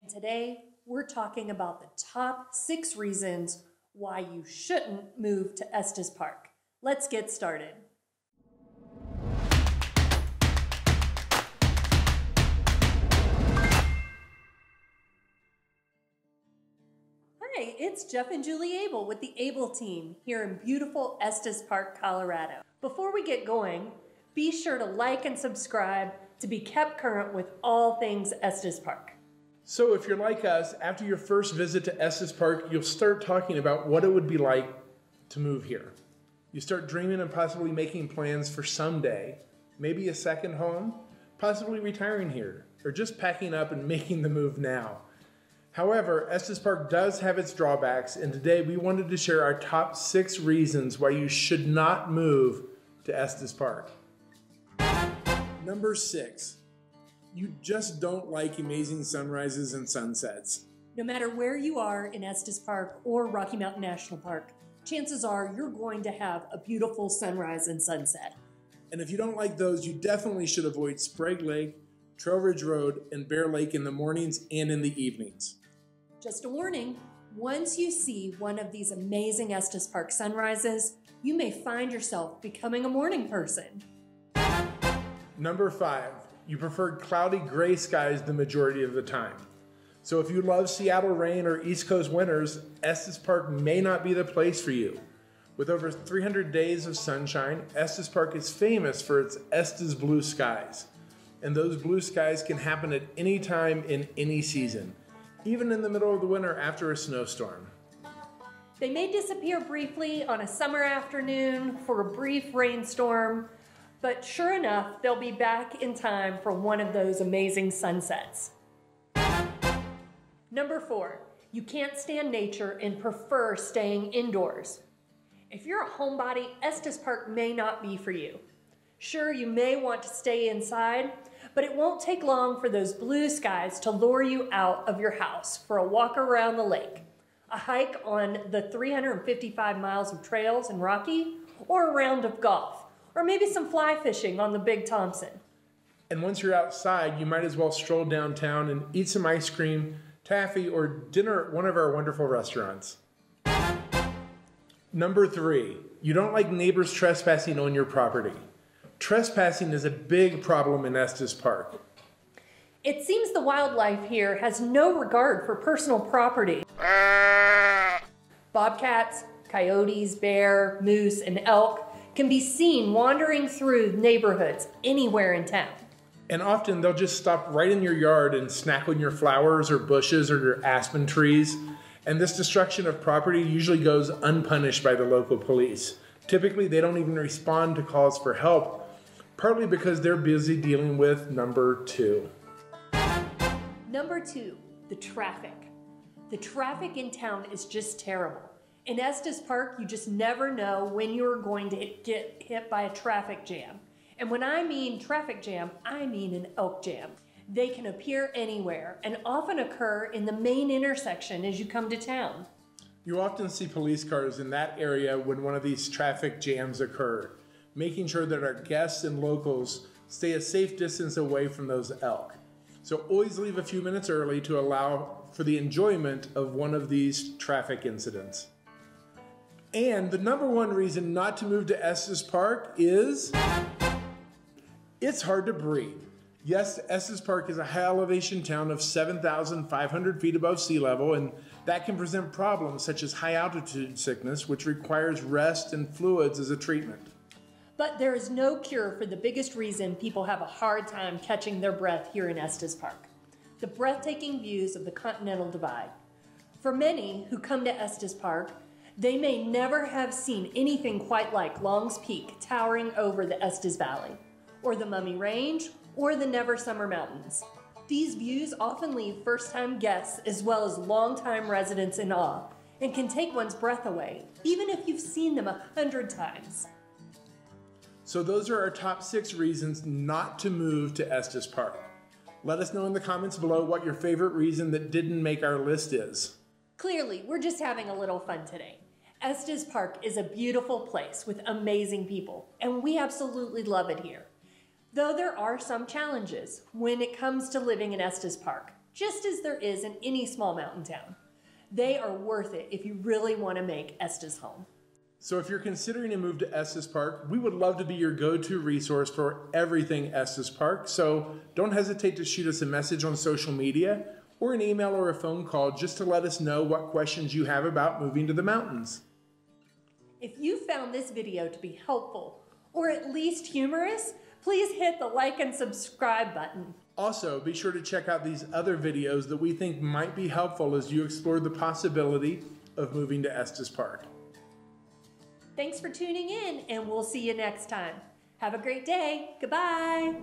Today, we're talking about the top 6 reasons why you shouldn't move to Estes Park. Let's get started. Hi, it's Jeff and Julie Abel with the Abel team here in beautiful Estes Park, Colorado. Before we get going, be sure to like and subscribe to be kept current with all things Estes Park. So if you're like us, after your first visit to Estes Park, you'll start talking about what it would be like to move here. You start dreaming and possibly making plans for someday, maybe a second home, possibly retiring here, or just packing up and making the move now. However, Estes Park does have its drawbacks, and today we wanted to share our top 6 reasons why you should not move to Estes Park. Number 6. You just don't like amazing sunrises and sunsets. No matter where you are in Estes Park or Rocky Mountain National Park, chances are you're going to have a beautiful sunrise and sunset. And if you don't like those, you definitely should avoid Sprague Lake, Trail Ridge Road, and Bear Lake in the mornings and in the evenings. Just a warning, once you see one of these amazing Estes Park sunrises, you may find yourself becoming a morning person. Number 5. You prefer cloudy gray skies the majority of the time. So if you love Seattle rain or East Coast winters, Estes Park may not be the place for you. With over 300 days of sunshine, Estes Park is famous for its Estes blue skies. And those blue skies can happen at any time in any season, even in the middle of the winter after a snowstorm. They may disappear briefly on a summer afternoon for a brief rainstorm, but sure enough, they'll be back in time for one of those amazing sunsets. Number 4, you can't stand nature and prefer staying indoors. If you're a homebody, Estes Park may not be for you. Sure, you may want to stay inside, but it won't take long for those blue skies to lure you out of your house for a walk around the lake, a hike on the 355 miles of trails in Rocky, or a round of golf, or maybe some fly fishing on the Big Thompson. And once you're outside, you might as well stroll downtown and eat some ice cream, taffy, or dinner at one of our wonderful restaurants. Number 3, you don't like neighbors trespassing on your property. Trespassing is a big problem in Estes Park. It seems the wildlife here has no regard for personal property. Bobcats, coyotes, bear, moose, and elk can be seen wandering through neighborhoods anywhere in town. And often they'll just stop right in your yard and snack on your flowers or bushes or your aspen trees. And this destruction of property usually goes unpunished by the local police. Typically, they don't even respond to calls for help, partly because they're busy dealing with number 2. Number 2, the traffic. The traffic in town is just terrible. In Estes Park, you just never know when you're going to get hit by a traffic jam. And when I mean traffic jam, I mean an elk jam. They can appear anywhere and often occur in the main intersection as you come to town. You often see police cars in that area when one of these traffic jams occur, making sure that our guests and locals stay a safe distance away from those elk. So always leave a few minutes early to allow for the enjoyment of one of these traffic incidents. And the number 1 reason not to move to Estes Park is it's hard to breathe. Yes, Estes Park is a high elevation town of 7,500 feet above sea level, and that can present problems such as high altitude sickness, which requires rest and fluids as a treatment. But there is no cure for the biggest reason people have a hard time catching their breath here in Estes Park: the breathtaking views of the Continental Divide. For many who come to Estes Park, they may never have seen anything quite like Long's Peak towering over the Estes Valley, or the Mummy Range, or the Never Summer Mountains. These views often leave first-time guests as well as long-time residents in awe and can take one's breath away, even if you've seen them 100 times. So those are our top 6 reasons not to move to Estes Park. Let us know in the comments below what your favorite reason that didn't make our list is. Clearly, we're just having a little fun today. Estes Park is a beautiful place with amazing people, and we absolutely love it here. Though there are some challenges when it comes to living in Estes Park. just as there is in any small mountain town. They are worth it if you really want to make Estes home. So if you're considering a move to Estes Park, we would love to be your go-to resource for everything Estes Park. So don't hesitate to shoot us a message on social media or an email or a phone call just to let us know what questions you have about moving to the mountains. If you found this video to be helpful or at least humorous, please hit the like and subscribe button. Also, be sure to check out these other videos that we think might be helpful as you explore the possibility of moving to Estes Park. Thanks for tuning in, and we'll see you next time. Have a great day. Goodbye.